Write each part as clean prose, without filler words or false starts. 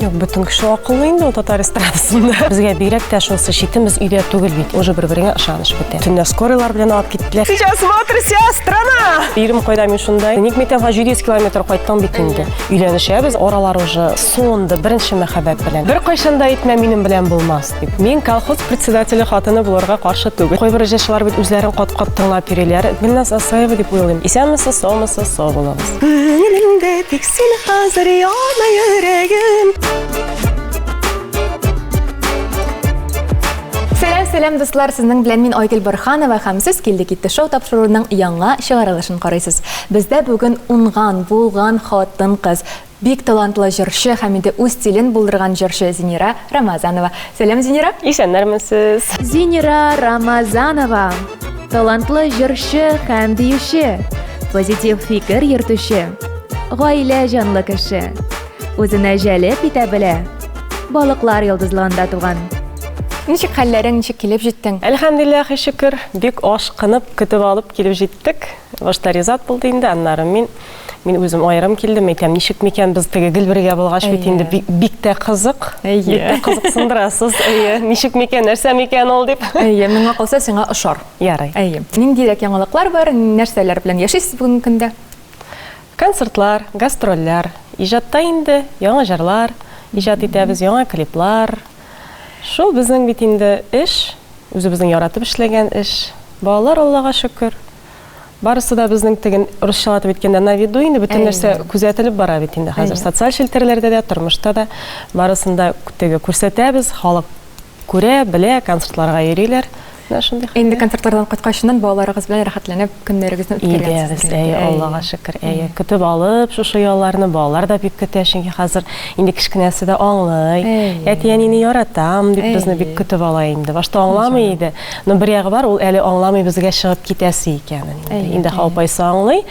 Yok, bütün kişi akıllı indi o Tatar estradasında. Bizge birek de şunsı şitimiz üyde tugul bit. Oje bir-birine ışanış biter. Tünde skorilar bilen alıp gittiler. Сейчас смотри, страна! Birim koyda men şunday. Nikmeten ha 100 kilometr koyttan bitindi. Үйленишебез, oralar уже sonda birinchi мәхәббәт bilen. Bir кайшанда әйтмә минем белән булмас дип. Мен колхоз председателе хатыны буларга каршы түгел. Кайбер җәшләр бит үзләрен кат-кат тыңлап йөриләр. Гөлназ Асаева дип уйлыйм. Исәнмесез, саумысыз, сау булабыз. Önümde tek sen hazır yana yüreğim. Selam dostlar, sizning bilan men Oygul Burxanova һәм siz Keldi Ketdi шоу тапшыруының яңа чыгарылышын карыйсыз. Бездә бүген унган, булган хатын-кыз, бик талантлы җырчы һәм инде үз стилен булдырган җырчы Зинира Рамазанова. Сәлам, Зинира. Исәннәрмесез? Зинира Рамазанова. Талантлы җырчы һәм биюче, позитив фикер йөртүче, гаилә җанлы кеше, үзенә җәлеп итә белә, балыклар йолдызлыгында туган. Ничек хәлләрең, ничек килеп җиттең? Әлхәмдулиллаһ, шөкер, бик ашкынып, көтеп алып килеп җиттек. Башта ризат булды инде, аннары мин үзем аерым килдем, әйтәм, ничек микән без теге Гөлбергә булгач бит инде бик тә кызык. Бик тә кызыксындырасыз. Ничек микән, нәрсә микән ул дип. Миңа калса сиңа ошар. Ярый. Ниндирәк яңалыклар бар, нәрсәләр белән яшисез бүген көндә? Концертлар, гастрольләр, иҗатта инде яңа җырлар, иҗат итәбез, яңа клиплар. Шул безнең бит инде эш, үзебезнең яратып эшләгән эш. Балалар, Аллага шөкер. Барысы да безнең теген русчалатып әйткәндә на виду инде бөтен нәрсә күзәтелеп бара бит инде. Хәзер социаль челтәрләрдә дә, тормышта да барысында теге күрсәтәбез, халык күрә, белә, концертларга йөриләр. Инде концертлардан кайткачыннан балаларыгыз белән рәхәтләнеп көннәрегезне үткәрәсез. Аллага шөкер. Көтеп алып, шушы ялларны балалар да бик көтә, чөнки хәзер инде кичкенәсе дә аңлый. Әтиянине яратам дип безне бик көтеп ала инде. Башта аңламый иде. Но бер ягы бар, ул әле аңламый безгә чыгып китәсе икәнен. Инде халпайсы аңлый.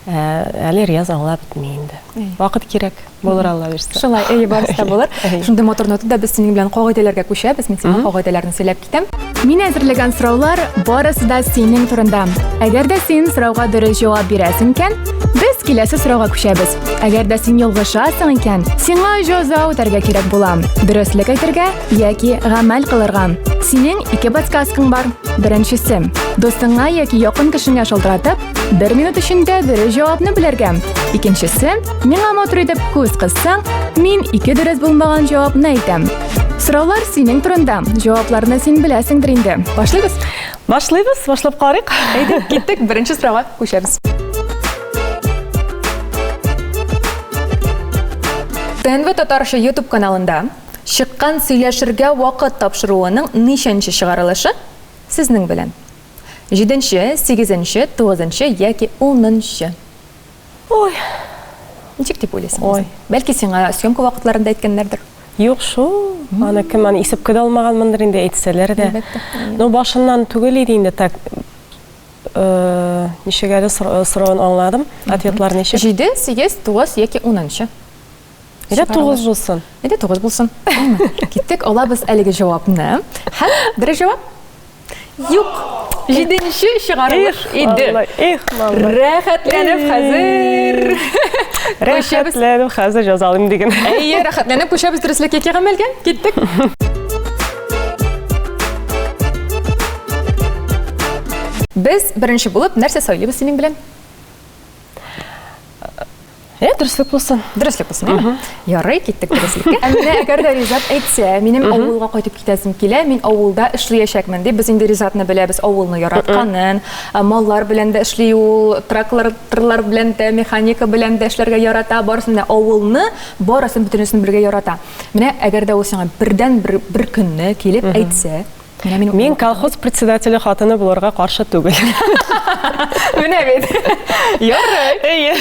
Әле рияз аңлап бетми инде. Вакыт кирәк. Булыр, Алла бирсә. Шулай, барысы да булыр. Шундый мотор нотада без синең белән кагыйдәләргә күчәбез. Мин сиңа кагыйдәләрне сөйләп китәм. Мин әзерләгән сораулар барысы да синең турында. Әгәр дә син сорауга дөрес җавап бирәсең икән, без киләсе сорауга күчәбез. Әгәр дә син ялгышасың икән, сиңа җәза үтәргә кирәк була. Дөреслекә әйтергә яки гамәл кылырга. Синең ике подсказкаң бар. Беренчесе, достыңа яки якын кешеңә шалтыратып, 1 минут эчендә дөрес җавапны белергә. Икенчесе, миңа мотор итеп күз кыссаң, мин ике дөрес булмаган җавапны әйтәм. Сораулар синең турында. Җавапларны син беләсеңдер инде. Башлыйбыз. Башлап карыйк. Әйдәп киттек, беренче сорауга күчәбез. ТНВ Татарча YouTube каналында чыккан сөйләшергә вакыт тапшыруының ничәнче чыгарылышы сезнең белән? 7нче, 8нче, 9нче яки 10нче? Ой, ничек дип уйлыйсың? Бәлки сиңа съемка вакытларында әйткәннәрдер. Юк шул. Аны кем аны исепкә дә алмаганмындыр инде әйтсәләр дә. Но башыннан түгел иде инде так. Ничегә сорауын аңладым. Ответлар ничек? 7, 8, 9 яки 10нче. Иде 9 булсын. Иде 9 булсын. Киттек, алабыз әлеге җавапны. Һәм дөрес җавап? Юк. 7нче чыгарылыш иде. Рәхәтләнеп хәзер. Рәхәтләнеп хәзер язалым диген. Рәхәтләнеп күчәбез дөреслеккә гамәлгә. Киттек. Без беренче булып нәрсә сөйлибез синең белән? Дөреслек булсын. Дөреслек булсын. Ярый, киттек дөреслеккә. Әмма әгәр дә Ризат әйтсә, минем авылга кайтып китәсем килә, мин авылда эшләячәкмен дип, без инде Ризатны беләбез, авылны яратканын, маллар белән дә эшли ул, тракторлар белән дә, механика белән дә эшләргә ярата, барысын да авылны, барысын бөтенесен бергә ярата. Менә әгәр дә ул сиңа бердән бер көнне килеп әйтсә, Мин колхоз председателе хатыны булырга каршы түгел. Менә бит. Ярый.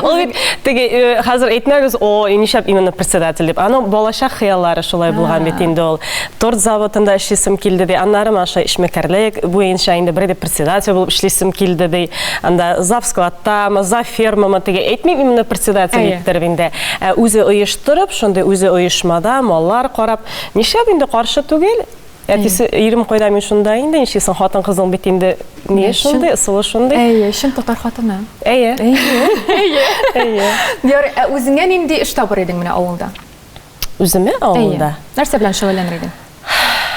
Ул бит теге хәзер әйтмәгез, нишләп именно председатель дип. Аның балачак хыяллары шулай булган бит инде ул. Торт заводында эшлисем килде ди. Аннары маша эшмәкәрлек буенча инде бер председатель булып эшлисем килде ди. Анда завскладта, за фермама теге әйтмим именно председатель дип инде. Үзе оештырып, шундый үзе оешмада маллар карап, нишләп инде каршы түгел? Әтисе 20 койда мин шунда инде, ничесен хатын кызың бит инде не шундай, ысылы шундай. Шын татар хатыны. Әйе. Ярый, үзеңә нинди эш табыр идең менә авылда? Үземе авылда. Нәрсә белән шөгыльләнер идең?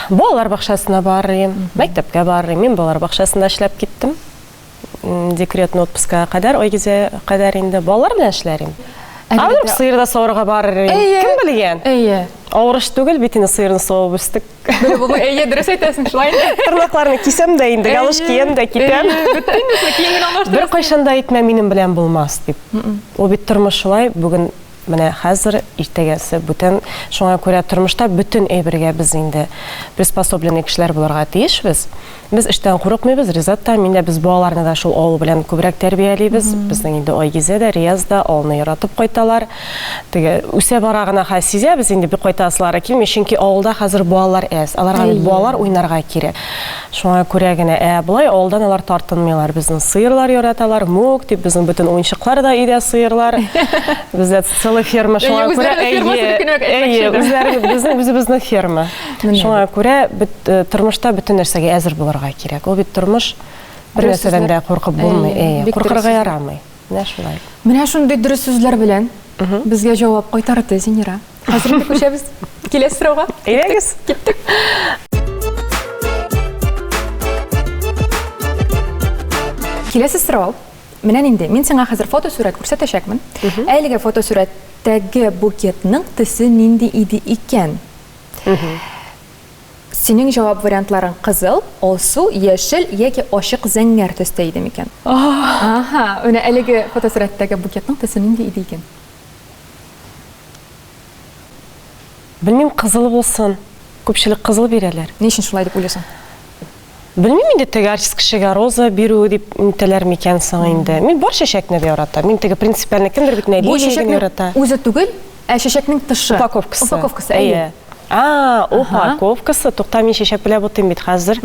Балалар бакчасына барыйм, мәктәпкә барыйм. Мин балалар бакчасында эшләп киттем. Декретный отпускка кадәр, ойгезе кадәр инде балалар белән эшләрим. Алып сыйырда савырга барырым. Кем белгән? Авырыш түгел, бит инде сыйырны савып үстек. Дөрес әйтәсең, шулай инде. Тырнакларны кисәм дә инде, галыш киям дә китәм. Бер кайчан да әйтмә минем белән булмас дип. Ул бит тормыш шулай, бүген менә хәзер иртәгәсе бүтән шуңа күрә тормышта бүтән әйбергә без инде приспособленный кешеләр булырга тиешбез. Без эштән курыкмыйбыз, Ризатта, миндә без балаларны да шул авыл белән күбрәк тәрбиялибез. Безнең инде Айгизә дә, Рияз да авылны яратып кайталар. Теге үсә барагына хәсизә без инде бик кайтасылар килми, чөнки авылда хәзер балалар әз. Аларга бит балалар уйнарга кирәк. Шуңа күрә генә булай авылдан алар тартынмыйлар. Безнең сыерлар яраталар, мук дип безнең бүтән уенчыклар да өйдә сыерлар. Бездә целый ферма шуңа күрә үзебезнең ферма. Шуңа күрә тормышта бүтән нәрсәгә әзер булырга кирәк. Ул бит тормыш бер нәрсәдән дә куркып булмый, куркырга ярамый. Менә шулай. Менә шундый дөрес сүзләр белән безгә җавап кайтарды Зинира. Хәзер инде күчәбез. Киләсе сорауга. Әйдәгез. Киттек. Киләсе сорау. Менә инде мин сиңа хәзер фотосурәт күрсәтәчәкмен. Әлеге фотосурәттәге букетның төсе нинди иде икән? Синең җавап вариантларың кызыл, алсу, яшел яки ачык зәңгәр төстә иде микән? Аха, менә әлеге фотосурәттәге букетның төсе нинди иде икән? Белмим, кызыл булсын. Күпчелек кызыл бирәләр. Ни өчен шулай дип уйлыйсың? Белмим инде, теге артист кешегә роза бирү дип нитәләр микән соң инде. Мин бар чәчәкне дә яратам. Мин теге принципиально кемдер бит лилияны ярата. Үзе түгел, ә чәчәкнең тышы. Упаковкасы. Упаковкасы. Тукта, мин чәчәк белән утым бит хәзер.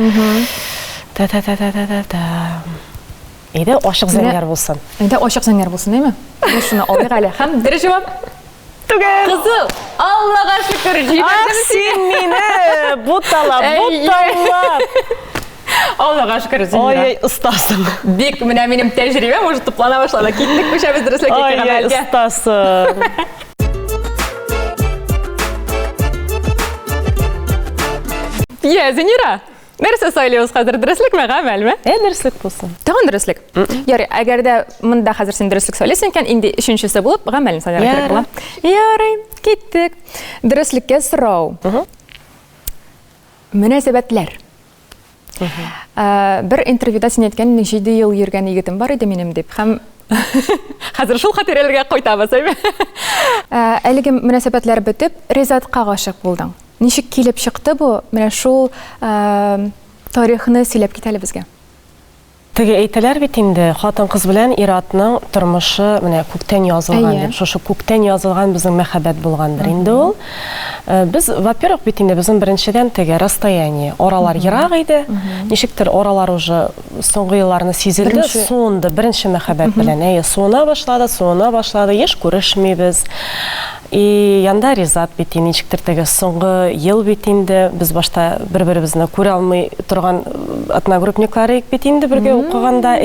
Әйдә, ачык зәңгәр булсын. Әйдә, ачык зәңгәр булсын, әйме? Без шуны алыйк әле. Һәм дөрес җавап түгел. Кызыл. Аллага шөкер. Син мине бутала. Аллага шөкер, Зинира. Ой, остасың. Бик менә минем тәҗрибәм уже туплана башлады. Киттек күчәбез дөреслеккә гамәлгә. Ой, остасың. Я, Зинира. Нәрсә сайлыйбыз хәзер, дөреслекме, гамәлме? Дөреслек булсын. Тагын дөреслек. Ярый, әгәр дә монда хәзер син дөреслек сөйләсәң икән, инде өченчесе булып гамәлне сөйләргә кирәк була. Ярый, киттек. Дөреслеккә сорау. Мөнәсәбәтләр. Бер интервьюда син әйткән, 7 ел йөргән егетем бар иде минем дип. Һәм хәзер шул хатирәләргә кайтабыз, әйме? Әлеге мөнәсәбәтләр бетеп, Ризатка гашык булдың. Ничек килеп чыкты бу? Менә шул тарихны сөйләп кит әле безгә. Теге әйтәләр бит инде, хатын-кыз белән ир-атның тормышы менә күктән язылган дип. Шушы күктән язылган безнең мәхәббәт булгандыр инде ул. Без, во-первых, бит инде безнең беренчедән теге расстояние, аралар ерак иде. Ничектер аралар уже соңгы елларны сизелде, сонды беренче мәхәббәт белән. Суына башлады, еш күрешмибез. И янда Ризат бит ничектер теге соңгы ел бит инде без башта бер-беребезне күрә алмый торган одногруппниклар бит инде бергә укыганда,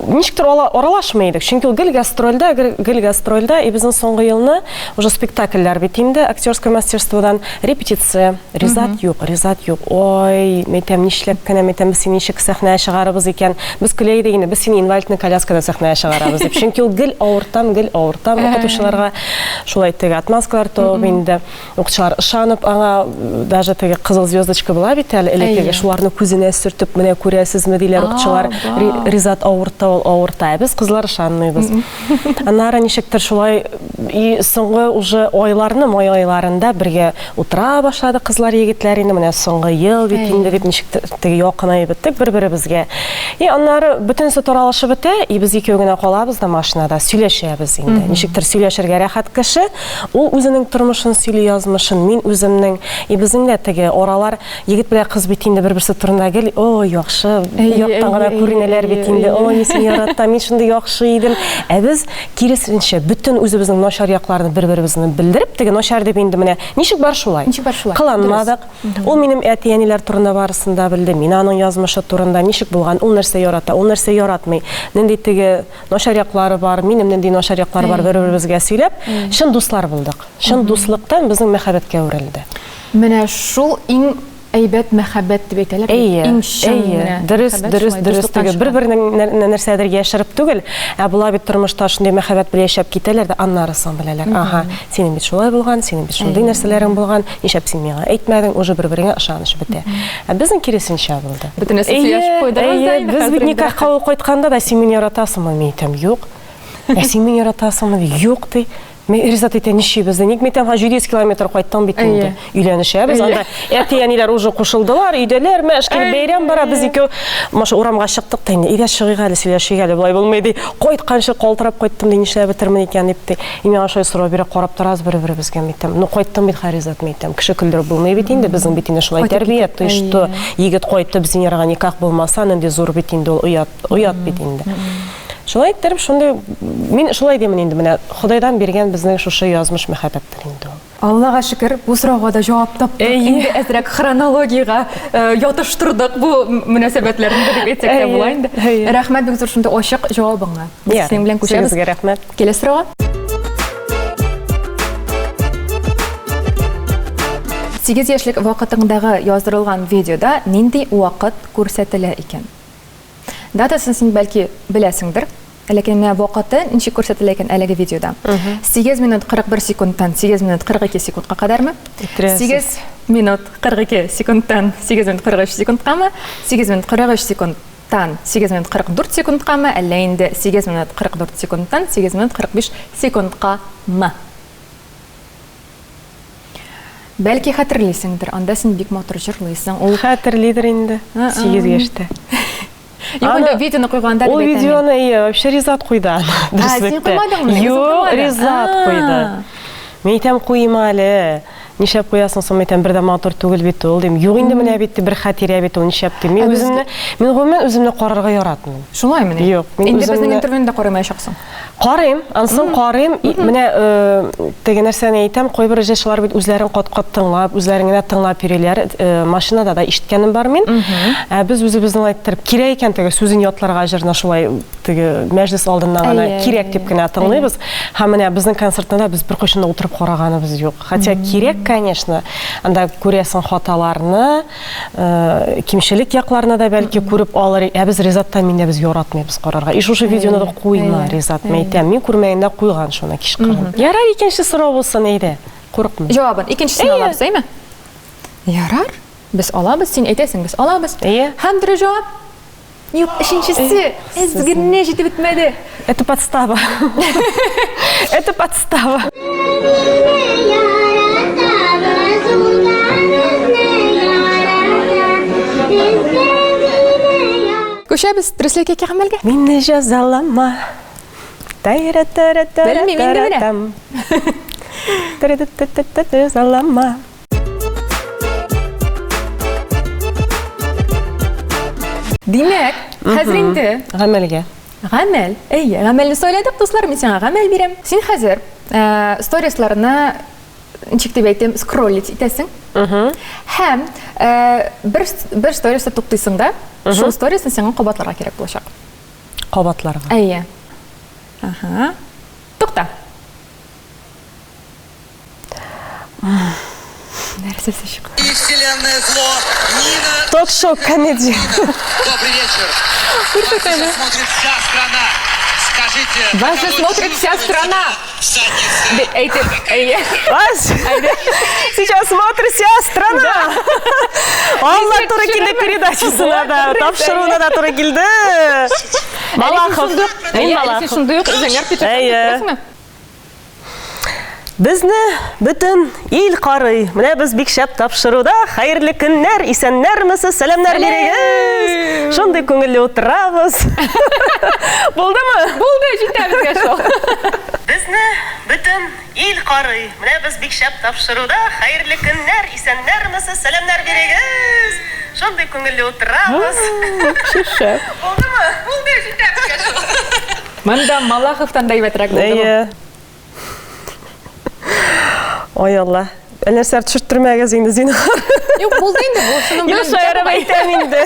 ничектер аралашмыйдык. Чөнки ул гел гастрольдә, и безнең соңгы елны уже спектакльләр бит инде, актерское мастерстводан репетиция. Ризат юк. Ой, мәйтәм нишләп кенә, мәйтәм без сине ничек сәхнәгә чыгарыбыз икән. Без көләйдек инде, без сине инвалидный коляскада сәхнәгә чыгарабыз дип. Чөнки ул гел авыртам, укытучыларга шулай теге отмазкалар топ инде. Укытучылар ышанып, аңа даже теге кызыл звездочка була бит әле, элекеге шуларны күзенә сүртеп, менә күрәсезме диләр укытучылар. Ризат авырта, без кызлар ышанмыйбыз. Аннары ничектер шулай и соңгы уже айларында бергә утыра башлады кызлар, егетләр инде менә соңгы ел бит инде дип ничектер теге якынай биттек бер-беребезгә. И аннары бөтенсе таралышып бетә, и без икәү генә калабыз да машинада сөйләшәбез инде. Ничектер сөйләшергә рәхәт кеше, ул үзенең тормышын сөйли язмышын, мин үземнең, и безнең дә теге аралар егет белән кыз бит инде бер-берсе турында гел, ой, яхшы, яктан гына күренәләр бит инде, ой, сені яратам, мен шындай яхшы идем. Біз керісінше бүтін өзіміздің нашар якларын бір-бірімізді білдіріп, теге нашар деп енді міне ничек бар шулай? Кыланмадык. Ул минем әти-әниләр турында барысында білді, мен аның язмышы турында ничек булган, ул нәрсә ярата, ул нәрсә яратмый. Нинди теге нашар яклары бар, минем нинди нашар яклары бар, бір-бірімізгә сөйләп, шын дуслар булдык. Шын дуслыктан безнең мәхәббәткә әверелде. Менә шул иң әйбәт мәхәббәт дип әйтәләр. Иң шын. Дөрес. Теге бер-беренең нәрсәдер яшереп түгел, ә була бит тормышта шундый мәхәббәт белән яшәп китәләр дә, аннарысын беләләр. Аха, синең бит шулай булган, синең бит шундый нәрсәләрең булган, нишләп син миңа әйтмәдең, уже бер-береңә ышаныш бетә. Ә безнең киресенчә булды. Бөтенесе сөйләшеп куйдыгыз да инде. Без бит никахка кайтканда да син мине яратасыңмы, мен әйтәм, юк. Ә син мине яратасыңмы, юк ди. Мен ризат итә нишибез. Ник мен 100 километр кайттым бит инде. Өйләнешәбез. Анда әти-әниләр уже кушылдылар, өйдәләр, мәшкил бәйрәм бара, без ике маша урамга чыктык та инде. Идә чыгыйга әле сөйләшергә әле булай булмайды. Кайтканчы калтырап кайттым ди, нишләп бетермен икән дип ди. Мен ашай сорау бирә карап торабыз бер-беребезгә әйтәм. Ну кайттым бит харизат әйтәм. Кеше көлдереп булмый бит инде, безнең бит инде шулай тәрбия тойышты. Егет кайтты, безнең ярага никах булмаса, инде зур бит инде ул уят бит инде. Шулай иттереп, шундай мин шулай димин инде менә Худайдан биргән безнең шушы язмыш мәхәббәттер инде ул. Аллага шөкер, бу сорауга да җавап таптык. Инде әзрәк хронологиягә ятыштырдык бу мөнәсәбәтләрне дип әйтсәк тә була инде. Рәхмәт бик зур шунда ачык җавабыңа. Синең белән күчәбез. Сезгә рәхмәт. Келесі сорауга. Сигез яшьлек вакытыңдагы яздырылган видеода нинди вакыт күрсәтелә икән? Датасын син бәлки беләсеңдер. Ләкин менә вакыты ничек күрсәтелә икән әлеге видеода? 8 минут 41 секундтан 8 минут 42 секундка кадәрме? 8 минут 42 секундтан 8 минут 43 секундкамы? 8 минут 43 секундтан 8 минут 44 секундкамы? Әллә инде 8 минут 44 секундтан 8 минут 45 секундкамы? Бәлки хәтерлисеңдер, анда син бик матур җырлыйсың. Ул хәтерлидер инде 8 яшьтә. Югында видеоны куйганда дип әйтәм. Ул видеоны вообще ризат куйды. Син куймадыңмы? Юк, ризат куйды. Мен әйтәм куйма әле. Нишләп куясың соң, әйтәм, бердә матур түгел бит ул дим. Юк инде менә бит бер хәтирә бит ул, нишләп дим. Мен гомумән үземне карарга яратмыйм. Шулаймы? Юк, инде безнең интервьюда карамаячаксың. Карыйм, ансын карыйм. Менә теге нәрсәне әйтәм, кайбер җырчылар бит үзләрен кат-кат тыңлап, үзләренә тыңлап йөриләр. Машинада да ишеткәнем бар мин. Без үзебезнең әйттереп кирәк икән теге сүзен ятларга җырны шулай теге мәҗлес алдыннан гына кирәк дип кенә тыңлыйбыз. Һәм менә безнең концертта без бер кайчан да утырып караганыбыз юк. Хотя кирәк, конечно. Анда күрәсең хаталарны, кимчелек якларны да бәлки күреп алыр. Без ризаттан миндә без яратмыйбыз карарга. И шушы видеоны да куйма ризат. Мен күрмәгәндә куйган шуны кичкырын. Ярар, икенче сорау булсын әйдә. Курыкма. Җавабын икенчесен алабыз, әйме? Ярар. Без алабыз, син әйтәсең, без алабыз. Һәм дөрес җавап? Юк, өченчесе. Әзгерне җитеп бетмәде. Это подстава. Это подстава. Күчәбез дөреслеккә гамәлгә. Мине җәзалама. Белмим. Җәзалама. Димәк, хәзер инде Гамәлгә. Гамәл. Гамәлне сөйләдек, дуслар, мен сиңа гамәл бирәм. Син хәзер сторисларны ничек дип әйтәм, скроллить итәсең. Һәм бер сториста туктыйсың да, шул сторисны сиңа кабатларга кирәк булачак. Кабатларга. Ага. Тукта. Нәрсәсе чыга? Вселенная зло. Нина. Ток-шоу комедия. Добрый вечер. Вас смотрит вся страна. Скажите. Вас смотрит вся страна. Сейчас смотрит вся страна. Allah туры килде передачасына да, тапшыруына да туры килде. Малахов. Малахов. Шундый үзеңнәр көтәсеңме? Безне бүтән ил карый. Менә без бик шәп тапшыруда. Хәерле көннәр, исәннәрмесез, сәламнар бирегез. Шундый күңелле утырабыз. Булдымы? Булды, җитәбезгә шул. Безне бүтән ил карый. Менә без бик шәп тапшыруда. Хәерле көннәр, исәннәрмесез, сәламнар бирегез. Шундай күңелле утырабыз. Шише. Булдымы? Булды, җитәбез. Мында Малаховтан да әйбәтрәк булды. Ой Алла. Нәрсә төшермәгез инде зинһар. Юк, булды инде бу. Шуның белән. Юк, шаярып әйтәм инде.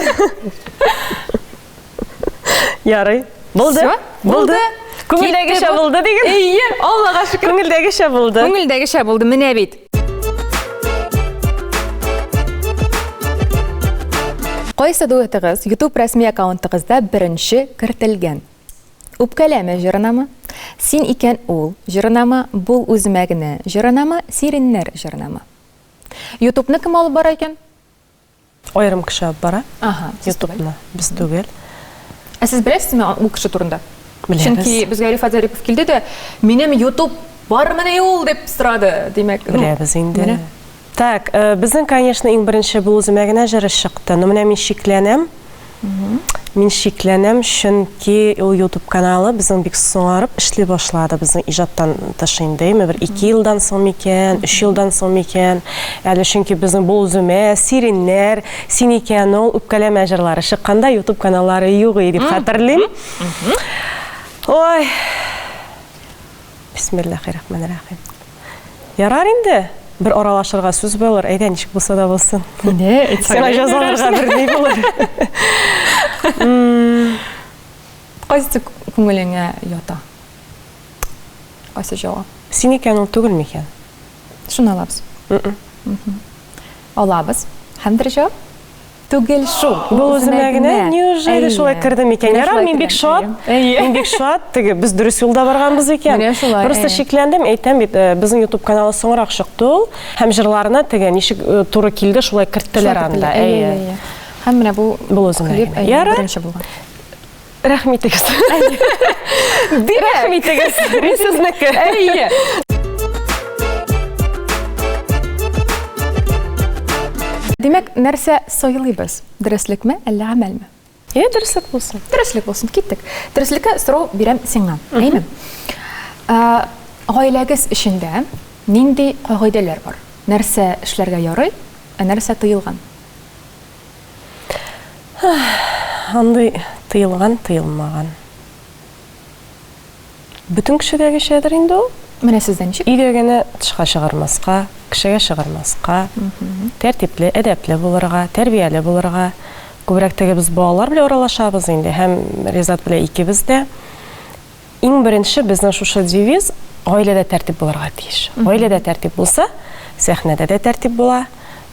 Ярый. Булды. Булды. Күңелдәгечә булды диген. Әйе, Аллага шөкер. Күңелдәгечә булды. Күңелдәгечә булды, менә бит. Кайсы дуэтыгыз YouTube рәсми аккаунтыгызда беренче кертелгән? Үпкәләмә җырынамы? Син икән ул җырынамы? Бул үземә генә җырынамы? Сиреннәр җырынамы? YouTube'ны кем алып бара икән? Айрым кеше алып бара. Ага, YouTube'ны без түгел. Ә сез беләсезме ул кеше турында? Беләбез. Чөнки безгә Рифат Зарипов килде дә, минем YouTube бармыни ул дип сорады, димәк. Беләбез инде. Так, безнең, конечно, иң беренче бул үземә генә җыры чыкты. Но менә мин шикләнәм. Мин шикләнәм, чөнки ул YouTube каналы безнең бик соңарып эшли башлады. Безнең иҗаттан тыш инде, бер 2 елдан соң микән, 3 елдан соң микән. Әле чөнки безнең бул үземә Сиреннәр, Син икән ул үпкәләмә җырлары чыкканда YouTube каналлары юк иде дип хәтерлим. Ой. Бисмиллаһир-рахманир-рахим. Ярар инде. Бер аралашырга сүз булыр. Әйдә, ничек булса да булсын. Не, Сиңа язаларга бер ни булыр. Кайсы күңелеңә ята? Кайсы җавап? Син икән ул түгел микән? Шуны алабыз. Алабыз. Һәм җавап? Түгел шул. Бул үземә генә неужели шулай керде микән? Ярар, мин бик шат. Мин бик шат. Теге без дөрес юлда барганбыз икән. Просто шикләндем, әйтәм бит, безнең YouTube каналы соңрак чыкты ул. Һәм җырларына теге ничек туры килде, шулай керттеләр анда. Әйе. Һәм менә бу үземә клип беренче булган. Рәхмәт итегез. Рәхмәт итегез. Сезнеке. Әйе. Димәк, нәрсә сайлыйбыз? Дөреслекме, әллә гамәлме? Дөреслекме булсын. Дөреслеклек булсын, киттек. Дөреслеккә сорау бирәм сиңа, әйме? Гаиләгез эчендә нинди кагыйдәләр бар? Нәрсә эшләргә ярый, нәрсә тыелган? Андый тыелган, тыелмаган. Бүтән кешедәге шәдер инде ул. Менә сездән ничек? Өйдә генә тышка чыгармаска, кешегә чыгармаска, тәртипле, әдәпле булырга, тәрбияле булырга. Күбрәк теге без балалар белән аралашабыз инде, һәм Ризат белән икебез дә. Иң беренче безнең шушы девиз гаиләдә тәртип булырга тиеш. Гаиләдә тәртип булса, сәхнәдә дә тәртип була,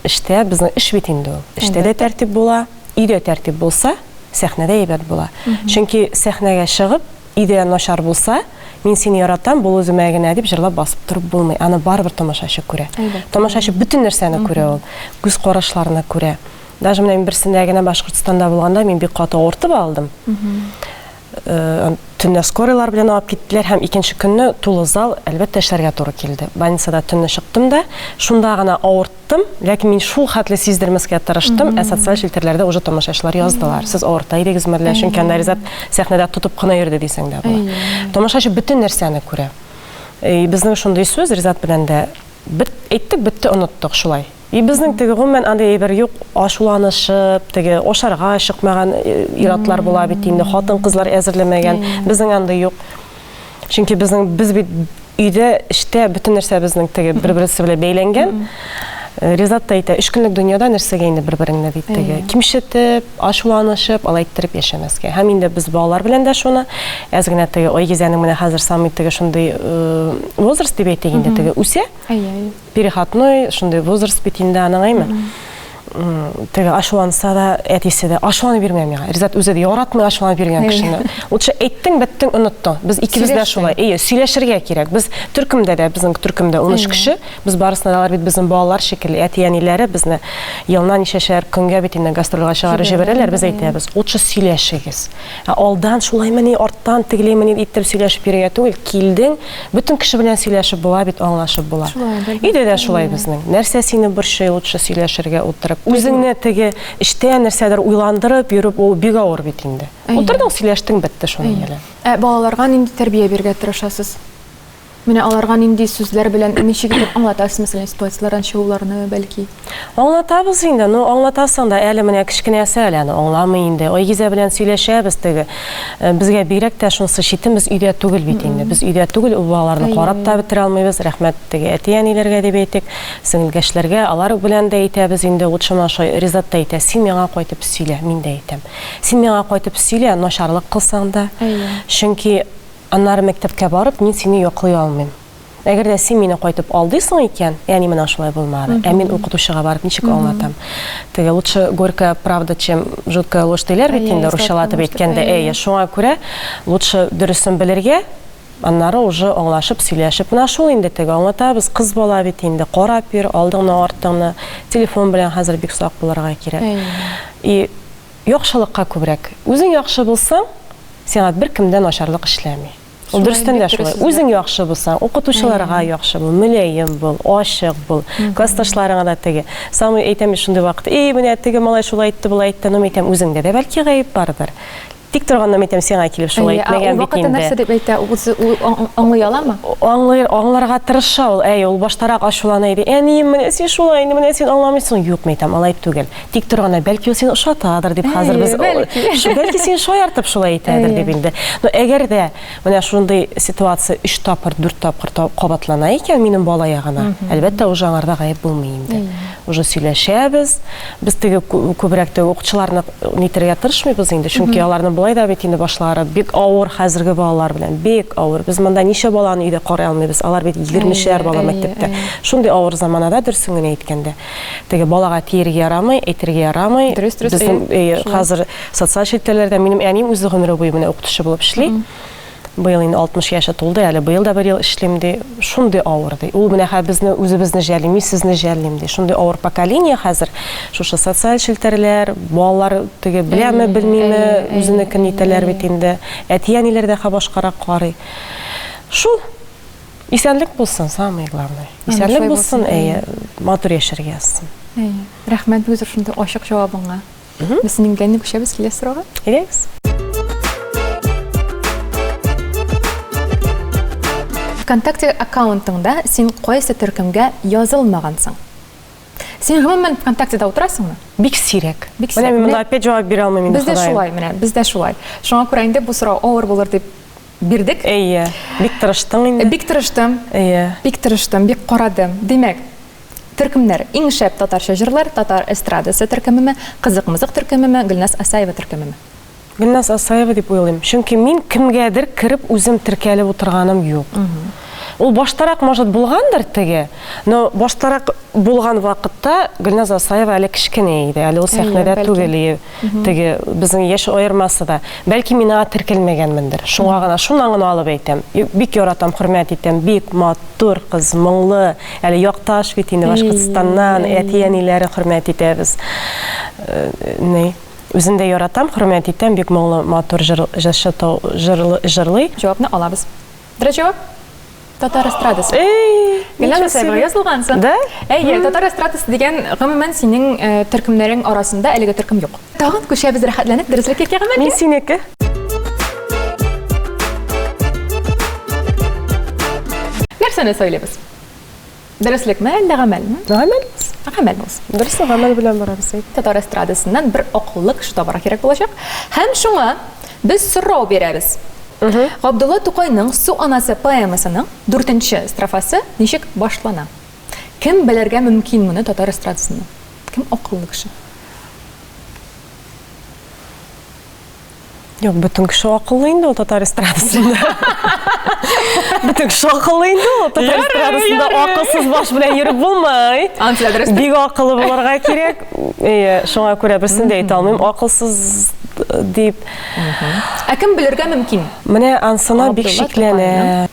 эштә безнең эш бит инде ул. Эштә дә тәртип була, өйдә тәртип булса, сәхнәдә әйбәт була. Чөнки сәхнәгә чыгып, өйдә начар булса, мин сине яратам, бул үземә генә дип җырлап басып торып булмый. Аны барыбер тамашачы күрә. Тамашачы бүтән нәрсәне күрә ул. Күз карашларына күрә. Даже менә берсендә генә Башкортстанда булганда мин бик каты авыртып алдым. Төнне скорыйлар белән алып киттеләр һәм икенче көнне тулы зал әлбәттә эшләргә туры килде. Больницада төнне чыктым да, шунда гына авырттым, ләкин мин шул хәтле сиздермәскә тырыштым. Социаль челтәрләрдә уже тамашачылар яздылар. Сез авырта идегезме, чөнки анда Ризат сәхнәдә тотып кына йөрде дисәң дә була. Тамашачы бүтән нәрсәне күрә. Безнең шундый сүз Ризат белән дә әйттек, бетте, оныттык шулай. Безнең теге гомумән андай әйбер юк, ашуланышып, теге ашарга чыкмаган иратлар була бит инде, хатын-кызлар әзерләмәгән. Безнең андай юк. Чөнки без бит өйдә, эштә бүтән нәрсә безнең теге бер-берсе белән бәйләнгән. Ризат та әйтә, 3 көнлек дөньяда нәрсәгә инде бер-береңне дип теге кимшетеп, ашуланышып, алай иттереп яшәмәскә. Һәм инде без балалар белән дә шуны әз генә теге Ойгизәнең менә хәзер самый теге шундый возраст дип әйтә инде теге үсә. Перехатной шундый возраст бит инде аның теге ашуланса да, әтисе дә ашуланып бирмәм миңа. Ризат үзе дә яратмый ашуланып биргән кешене. Лучше әйттең, беттең, оныттың. Без икебез дә шулай. Сөйләшергә кирәк. Без төркемдә дә, безнең төркемдә 13 кеше, без барысында да бит безнең балалар шикелле, әти-әниләре безне елна ничәшәр көнгә бит инде гастрольгә чыгарып җибәрәләр, без әйтәбез. Лучше сөйләшегез. Алдан шулаймыни, арттан тегеләймени итеп сөйләшеп бирергә түгел, килдең, бүтән кеше белән сөйләшеп була бит, аңлашып була. Өйдә дә шулай безнең. Нәрсә сине борчый, лучше сөйләшергә утырып. Үзеңне теге эштә нәрсәдер уйландырып йөреп, ул бик авыр бит инде. Утырдың, сөйләштең, бетте шуның белән. Балаларга нинди тәрбия бирергә тырышасыз? Менә аларга нинди сүзләр белән ничек итеп аңлатасыз, мәсәлән, ситуацияләрдән чыгуларны бәлки. Аңлатабыз инде, ну аңлатасың да әле менә кичкенәсе әле аңламый инде. Айгизә белән сөйләшәбез теге. Безгә бигрәк тә шунысы шитен, без өйдә түгел бит инде. Без өйдә түгел, ул балаларны карап та бетерә алмыйбыз. Рәхмәт теге әти-әниләргә дип әйтик, сеңелгәшләргә, алар белән дә әйтәбез инде. Лучше шуй Ризат та әйтә, син миңа кайтып сөйлә, мин дә әйтәм. Син миңа кайтып сөйлә, начарлык кылсаң да. Чөнки аннары мәктәпкә барып, мин сине яклый алмыйм. Әгәр дә син мине кайтып алдыйсың икән, яни менә шулай булмады. Ә мин укытучыга барып ничек аңлатам? Теге лучше горькая правда, чем жуткая ложь диләр бит инде русчалатып әйткәндә. Шуңа күрә лучше дөресен белергә, аннары уже аңлашып, сөйләшеп, менә шул инде теге аңлатабыз, кыз бала бит инде, карап йөр, алдыңны, артыңны, телефон белән хәзер бик сак булырга кирәк. И яхшылыкка күбрәк. Үзең яхшы булсаң, сиңа беркемдән начарлык эшләми. Ул дөрестән дә шулай. Үзең яхшы булсаң, укытучыларга яхшы бул, мөләем бул, ачык бул, классташларыңа да теге. Самый әйтәм шундый вакыт, менә теге малай шулай әйтте, булай әйтте, но әйтәм үзеңдә дә бәлки гаеп бардыр. Тик торганда әйтәм сиңа килеп шулай әйтмәгән бит инде. Нәрсә дип әйтә, ул аңлый аламы? Аңларга тырыша ул. Ул баштарак ачулана иде. Менә син шулай, менә син аңламыйсың. Юк, әйтәм, алай түгел. Тик торганда бәлки ул сине ошатадыр дип хәзер без бәлки син шаяртып шулай әйтәдер дип инде. Но әгәр дә менә шундый ситуация 3 тапкыр, 4 тапкыр кабатлана икән минем бала ягына, әлбәттә уже аңарда гаеп булмый инде. Уже сөйләшәбез. Без теге күбрәк тә укытучыларны нитергә тырышмыйбыз инде, чөнки аларны булай да бит инде башлары бик авыр хәзерге балалар белән, бик авыр. Без монда ничә баланы өйдә карый алмыйбыз. Алар бит 20-шәр бала мәктәптә. Шундый авыр заманада дөресен генә әйткәндә. Теге балага тиергә ярамый, әйтергә ярамый. Безнең хәзер социаль шелтәләрдә минем әним үзе гомере буе менә укытучы булып эшли. Быел инде 60 яшы тулды, әле быел да 1 ел эшлим ди. Шундый авыр ди. Ул менә безне үзебезне жәлим, сезне жәлим ди. Шундый авыр поколение хәзер. Шушы социаль шелтәрләр, балалар теге беләме, белмиме, үзенекен итәләр бит инде. Әти-әниләр дә башкарак карый. Шул исәнлек булсын, самое главное. Исәнлек булсын, матур яшәргә язсын. Рәхмәт бүз шундый ачык җавабыңа. Без синең белән күчәбез киләсе сорауга. Идегез. ВКонтакте аккаунтыңда син кайсы төркемгә язылмагансың? Син гомумән ВКонтактеда утырасыңмы? Бик сирәк. Менә мин монда опять җавап бирә алмыйм инде. Бездә шулай, менә, бездә шулай. Шуңа күрә инде бу сорау авыр булыр дип бирдек. Бик тырыштың инде. Бик тырыштым. Бик тырыштым, бик карадым. Димәк, төркемнәр иң шәп татарча җырлар, татар эстрадасы төркеменме, кызык-мызык төркеменме, Гөлназ Асаева төркеменме? Гөлназ Асаева дип уйлыйм. Чөнки мин кемгәдер кирип үзем теркәлеп утырганым юк. Ул баштарак может булгандыр теге, но баштарак булган вакытта Гөлназ Асаева әле кичкенә иде, әле ул сәхнәдә түгел, теге безнең яшь аермасы да. Бәлки мин аңа теркәлмәгәнмендер. Шуңа гына, шуннан гына алып әйтәм. Бик яратам, хөрмәт итәм, бик матур кыз, моңлы, әле якташ бит инде Башкортстаннан, әти-әниләре хөрмәт итәбез. Үзендә яратам, хөрмәт итәм, бик моңлы, матур җырлый. Җавапны алабыз. Дөрес җавап? Татар эстрадасы. Гөлназ Асаева язылгансың. Да? Татар эстрадасы дигән гомумән синең төркемнәрең арасында әлеге төркем юк. Тагын күчәбез рәхәтләнеп дөреслеккә килгәнме? Мин синеке. Нәрсәне сөйләбез? Дөреслекме, әллә гамәлме? Гамәл. Гамәл булсын. Дөрес, гамәл белән барабыз. Татар эстрадасыннан бер акыллы кеше табарга кирәк булачак. Һәм шуңа без сорау бирәбез. Габдулла Тукайның Су анасы поэмасының 4-нче строфасы ничек башлана? Кем белергә мөмкин моны татар эстрадасында? Кем акыллы кеше? Юк, бөтен кеше акыллы инде ул татар эстрадасында. Бөтен кеше акыллы инде ул татар эстрадасында. Акылсыз баш белән йөреп булмый. Бик акыллы булырга кирәк. Шуңа күрә берсен дә әйтә алмыйм. Акылсыз дип. Кем белергә мөмкин? Менә ансына бик шикләнә.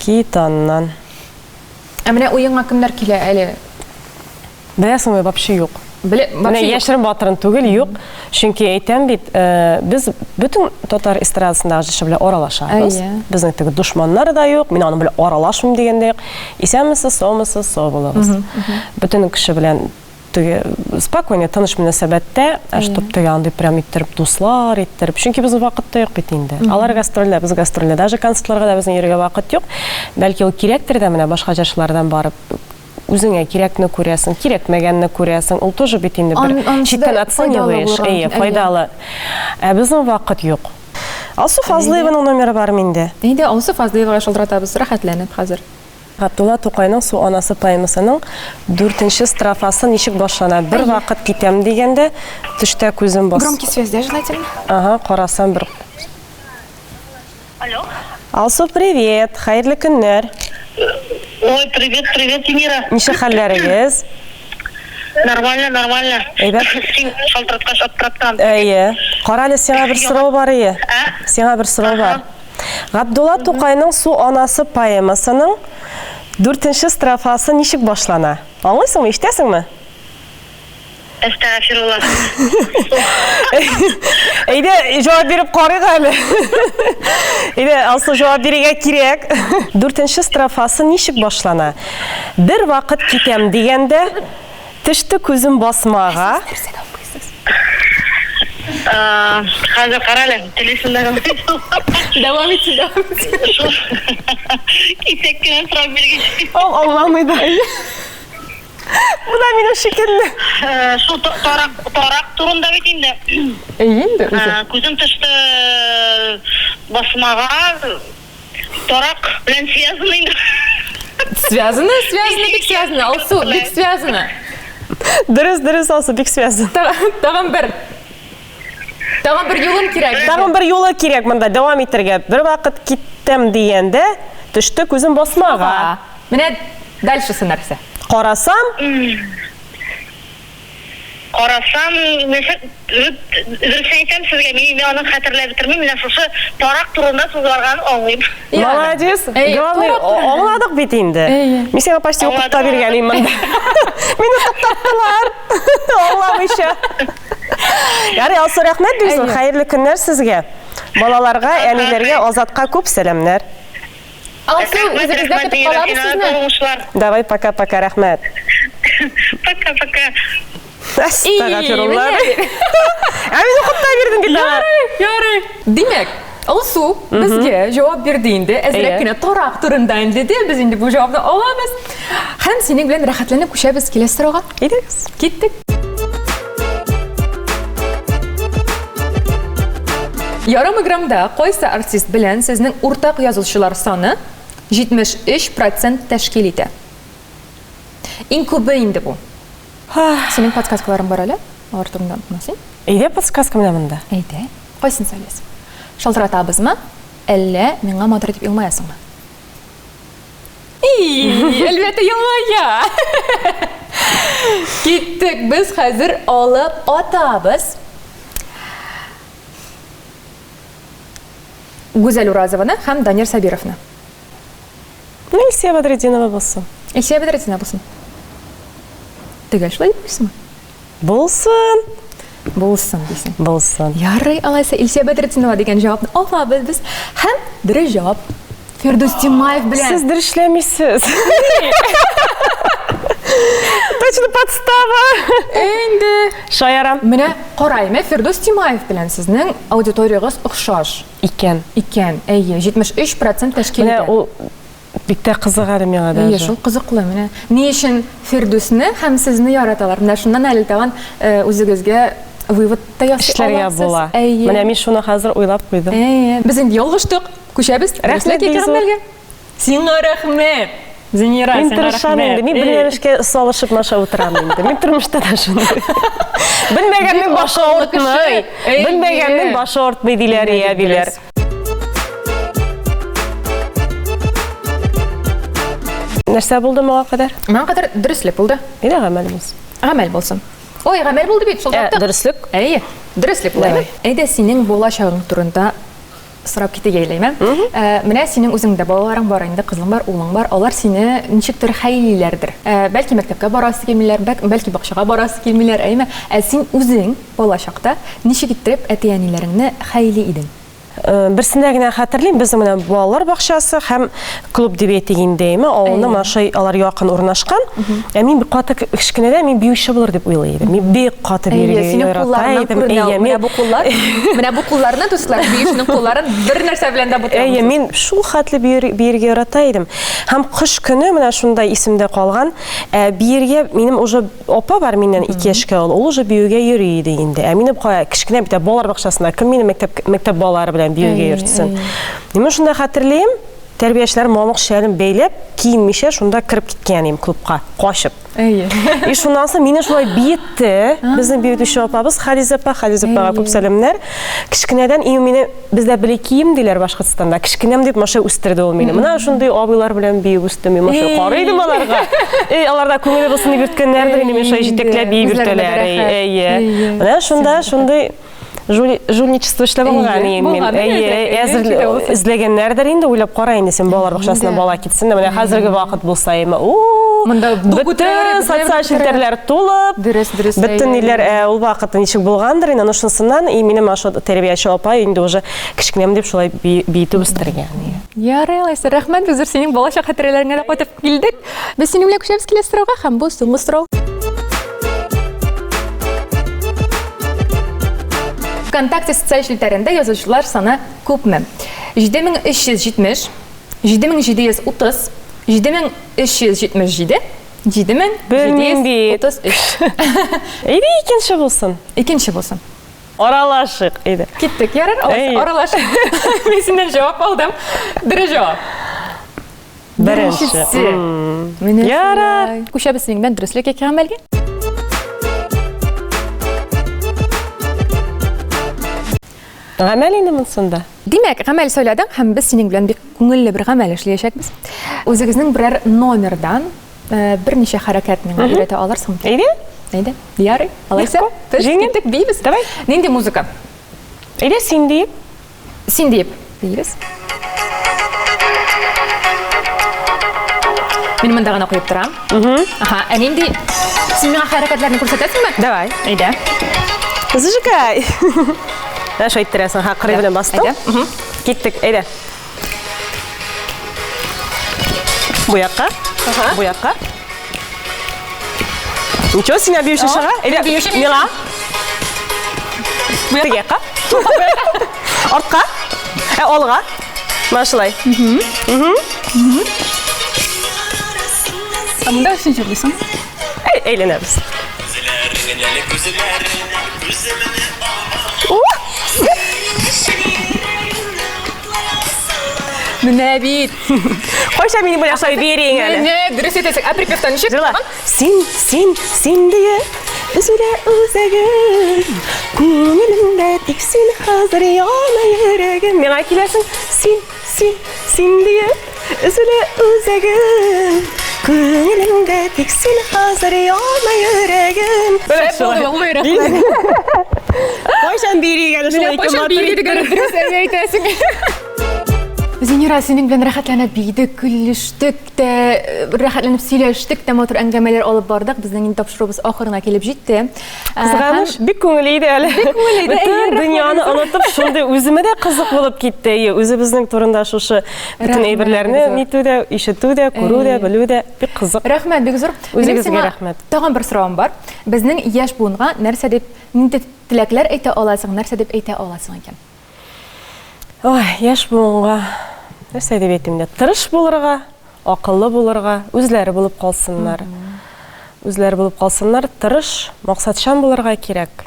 Китаннан. Менә уеңа кемнәр килә әле? Беләсеңме, вообще юк. Менә яшерен батырын түгел, юк. Чөнки әйтәм бит, без бөтен татар эстрадасындагы җырчы белән аралашабыз. Безнең теге душманнар да юк, мин аның белән аралашмыйм дигәндә юк. Исәнмесез, саумысыз, сау булыгыз. Бөтен кеше белән спокойно таныш мөнәсәбәттә, чтобы янды прям иттереп дуслар иттереп. Чөнки безнең вакытта юк бит инде. Алар гастрольдә, без гастрольдә, даже концертларга да безнең йөрергә вакыт юк. Бәлки ул кирәктер дә менә башка җырчылардан барып үзеңә кирәкне күрәсең, кирәкмәгәнне күрәсең. Ул тоже бит инде бер читтән оцениваешь, файдалы. Ә безнең вакыт юк. Алсу Фазлыеваның номеры бар миндә. Инде Алсу Фазлыевага шалтыратабыз, рәхәтләнеп хәзер. Габдулла Тукайның Су анасы поэмасының 4-нче строфасы ничек башлана? Бер вакыт китәм дигәндә, төштә күзем бас. Громкий связь, да, желательно? Ага, карасам бер. Алло. Алсу, привет. Хәерле көннәр. Ой, привет, Тимира. Ничек хәлләрегез? Нормально. Әйбәт. Син шалтыраткач аптыраттан. Әйе. Карале, сиңа бер сорау бар ие. Сиңа бер сорау бар. Габдулла Тукайның Су анасы поэмасының 4-нче строфасы ничек башлана? Аңлыйсыңмы, ишетәсеңме? Әстәгъфируллах. Әйдә, җавап биреп карыйк әле. Әйдә, Алсу җавап бирергә кирәк. 4-нче строфасы ничек башлана? Бер вакыт китәм дигәндә, төште күзем басмага. Хәзер карале, телефондагы. Дәвам итсен. Итек кенә сорап биргәч. Аңламый да. Bu da benim şekilde. Şu tarak turunda bit инде. Инде Күзем төште басмага. Тарак белән связано инде. Связано, бик связано. Алсу, бик связано. Дөрес Алсу, бик связано. Тагын бер юлым кирәк. Тагын бер юлы кирәк монда дәвам итәргә. Бер вакыт киттем дигәндә, төште күзем басмага. Менә дальшысы нәрсә? Карасам, дөрес әйтәм сезгә, мин аны хәтерләп бетермим, менә шушы тарак турында сүзләргән аңлыйм. Молодец. Главный, аңладык бит инде. Мин сиңа почти укып та биргәнем монда. Мине туктаттылар. Аңламыйча. Ярый, Алсу, рәхмәт дисең. Хәерле көннәр сезгә. Балаларга, әниләргә, Азатка күп сәламнәр. Алсу, үзегездә көтеп калабыз сезне. Давай, пока, рәхмәт. Пока. Әстәгъфируллах. Мин укып та бирдем бит. Ярый. Димәк, Алсу безгә җавап бирде инде. Әзрәк кенә тарак турында инде. Без инде бу җавапны аламыз. Һәм синең белән рәхәтләнеп күчәбез киләсе сорауга. Киттек. Ярым играмда кайсы артист белән сезнең уртак язылышулар саны 73% тәшкил итә? Иң күбе инде бу. Синең подсказкаларың бар әле? Алар турында беләсең? Әйдә, подсказка менә монда. Әйдә. Кайсын сөйләсең? Шалтыратабызмы? Әллә миңа матур итеп елмаясыңмы? Әлбәттә елмая. Киттек, без хәзер алып атабыз. Гүзәл Уразованы һәм Данир Сабировны. Илсия Бадретдинова булсын. Илсия Бадретдинова булсын. Төгәл шулай дисеңме? Булсын. Булсын дисең. Булсын. Ярый, алайса Илсия Бадретдинова дигән җавапны алабыз без. Һәм дөрес җавап Фирдус Тимаев белән. Сез дөресламыйсыз. Точно подстава. Инде. Шаярам. Менә карайм, Фирдус Тимаев белән сезнең аудиториягыз охшаш Икән. Әйе, 73% тәшкил Менә итә. ул бик тә кызыгады миңа да. Әйе, шул кызыклы менә. Ни өчен Фирдусны һәм сезне яраталар? Менә шуннан әле тагын үзегезгә вывод та ясый Эшләргә була. Менә мин шуны хәзер уйлап куйдым. Әйе, без инде ялгыштык. Күчәбез. Рәхмәт бизу. Сиңа рәхмәт. Зинира, Мин сиңа тырышам инде. Мин беләшкә салышып маша утырам инде. Мин тормышта да шундый. Белмәгәннең башы артмый. Белмәгәннең башы артмый диләр ия диләр. Нәрсә булды моңа кадәр? Моңа кадәр дөреслеклек булды. Әйдә, гамәл булсын. Гамәл булсын. Ой, гамәл булды бит, шулай. Дөреслеклек. Әйе, дөреслеклек булды. Әйдә, синең булачагың турында сорап китегә әйләймен. Менә синең үзеңдә балаларың бар инде, кызың бар, улың бар. Алар сине ничектер хәйлиләрдер. Бәлки мәктәпкә барасы килмиләр, бәлки бакчага барасы килмиләр, әйме. Син үзең балачакта ничек итеп әти-әниләреңне хәйли идең? Берсендә генә хәтерлим, безнең менә балалар бакчасы һәм клуб дип әйтегендәме, авылны машай алар якын урнашкан. Мин бик каты кичкенәдә мин биюче булыр дип уйлыйдым. Мин бик каты бирергә яратам. Менә бу кулларны дуслар, биюченең кулларын бер нәрсә белән дә бутыйм. Мин шул хәтле бирергә яратам. Һәм кыш көне менә шундай исемдә калган. Бирергә минем уже опа бар миннән 2 яшькә ул уже биюгә йөри иде инде. Минем кичкенә бит балалар бакчасында кем минем мәктәп балалары белән биюгә йөртсен. Мин шунда хәтерләйм, тәрбиячеләр мамык шәлен бәйләп, киенмичә шунда кирип киткән идем клубка, качып. И шуннан соң мине шулай биетте. Безнең биютүче апабыз Хализа апага күп сәламнәр. Кичкенәдән мине бездә белекием диләр Башкортстанда. Кичкенәм дип маша үстерде ул мине. Менә шундый абыйлар белән бию үстем. Мин маша карыйдым аларга. Аларда күңеле булсын дип йөрткәннәрдер инде, мен шулай җитәкләп бию йөртәләр. Менә шундай жульничество эшләгән мин. Эзләгәннәрдер инде, уйлап кара инде сен балалар бакчасына бала китсен дә, менә хәзерге вакыт булса име. Монда бөтен социаль челтәрләр тулып, бөтен ниләр ул вакытта ничек булгандыр, инде шунсыннан минем ашы тәрбияче апа инде уже кичкенәм дип шулай биетеп үстергән. Ярый, Алайса, рәхмәт, без синең балачак хәтерләреңә дә кайтып килдек. Без синең белән күчәбез килә сорауга һәм бу соңгы сорау. ВКонтакте социаль челтәрендә язучылар саны күпме? 7370, 7730, 7377, 7733. Әйдә икенче булсын. Икенче булсын. Аралашык, әйдә. Киттек, ярар, аралашык. Мин синнән җавап алдым. Дөрес җавап. Беренче. Ярар. Күчәбез синең белән дөреслеккә гамәлгә. Гамәл инде монсында. Димәк, гамәл сөйләдең һәм без синең белән бик күңелле бер гамәл эшләячәкбез. Үзегезнең берәр номердан берничә хәрәкәт миңа өйрәтә алырсың. Әйдә. Ярый. Алайса, без киттек бибез. Давай. Нинди музыка? Әйдә син дип. Син дип. Бирез. Мин монда гына куеп торам. Аха, нинди син миңа хәрәкәтләрне күрсәтәсеңме? Давай. Әйдә. Зажигай. Шо иттерәсең, кырый белән бастым. Киттек, әйдә. Бу якка. Бу якка. Ничего, сиңа биюче чыга? Әйдә, мила. Бу якка. Артка. Алга. Машылай. Монда син җырлыйсың. Әйләнәбез. Менә бит. Кайчан мине белән шулай бирәң әле? Менә дөрес әйтәсең, припевтан ничек? Син дия, үзүлә үзәгем. Күңелемдә тик син хәзер яна йөрәгем. Миңа киләсең, син дия, үзүлә үзәгем. Күңелемдә тик син хәзер яна йөрәгем. Кайчан бирәң әле шулай икән әйтәсең. Зинира, синең белән рәхәтләнеп бийдек, көлештек тә, рәхәтләнеп сөйләштек тә, матур әңгәмәләр алып бардык. Безнең тапшыруыбыз ахырына килеп җитте. Кызганыч, бик күңелле иде әле. Бөтен дөньяны онытып, шундый үземә дә кызык булып китте. Үзебезнең турында шушы бөтен әйберләрне нитүдә, ишетүдә, күрүдә, белүдә бик кызык. Рәхмәт, бик зур. Үзегезгә рәхмәт. Тагын бер сорауым бар. Безнең яшь буынга нәрсә дип, нинди теләкләр әйтә аласың, нәрсә дип әйтә аласың икән? Ой, яшь буынга нәрсә дип әйтим дә, тырыш булырга, акыллы булырга, үзләре булып калсыннар. Үзләре булып калсыннар, тырыш, максатчан булырга кирәк.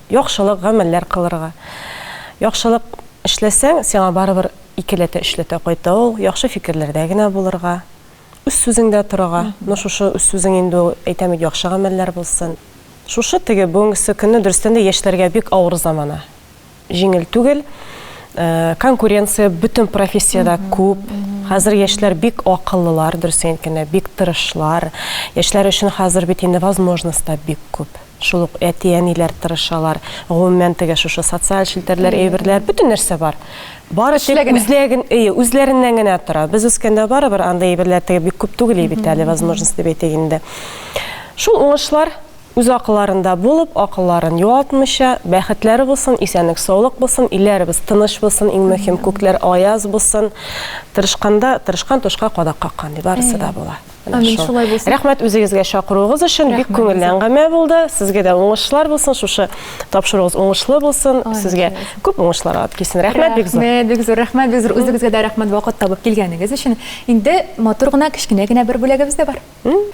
Яхшылык гамәлләр кылырга. Яхшылык эшләсәң, сиңа барыбер икеләтә эшләтә кайта ул. Яхшы фикерләрдә генә булырга, үз сүзеңдә торырга. Шушы үз сүзең инде әйтәм, яхшы гамәлләр булсын. Шушы теге бүгенге көнне дөрестән дә яшьләргә бик авыр замана. Җиңел түгел. Конкуренция бөтен профессияда күп. Хәзер яшьләр бик акыллылар, дөресен әйткәндә, бик тырышлар. Яшьләр өчен хәзер бит инде возможностьлар бик күп. Шул ук әти-әниләр тырышалар. Гомумән теге шушы социаль челтәрләр, әйберләр, бөтен нәрсә бар. Бары тик үзләреннән генә тора. Без үскәндә барыбер андай әйберләр теге бик күп түгел бит әле, возможность дип әйтә инде. Шул уңышлар үз акылларында булып, акылларын юатмыйча, бәхетләре булсын, исәнлек, саулык булсын, илләребез тыныч булсын, иң мөһим күкләр аяз булсын. Тырышкан тушка кадак каккан ди, барысы да була. Амин, шулай булсын. Рәхмәт үзегезгә чакыруыгыз өчен, бик күңелле әңгәмә булды. Сезгә дә уңышлар булсын, шушы тапшыруыгыз уңышлы булсын. Сезгә күп уңышлар алып килсен. Рәхмәт бик зур. Рәхмәт бик зур. Үзегезгә дә рәхмәт вакыт табып килгәнегез өчен. Инде матур гына кечкенә генә бер бүләгебез дә бар.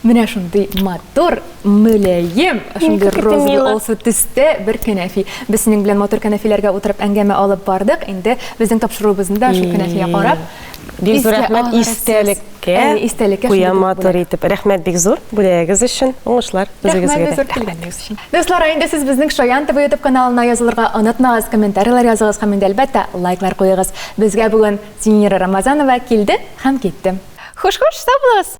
Менә шундый матур, мөләем, шундый розовый алсу төстә бер кәнәфи. Без синең белән матур кәнәфиләргә утырып әңгәмә алып бардык. Инде безнең тапшыруыбызны да шул кәнәфигә карап бик зур рәхмәт истәлеккә. Куя матур итеп. Рәхмәт бик зур бүләгегез өчен. Уңышлар үзегезгә дә. Дуслар, инде сез безнең Шаян ТВ YouTube каналына язылырга онытмагыз, комментарийлар языгыз һәм инде әлбәттә лайклар куегыз. Безгә бүген Зинира Рамазанова килде һәм китте. Хуш-хуш, сау булыгыз.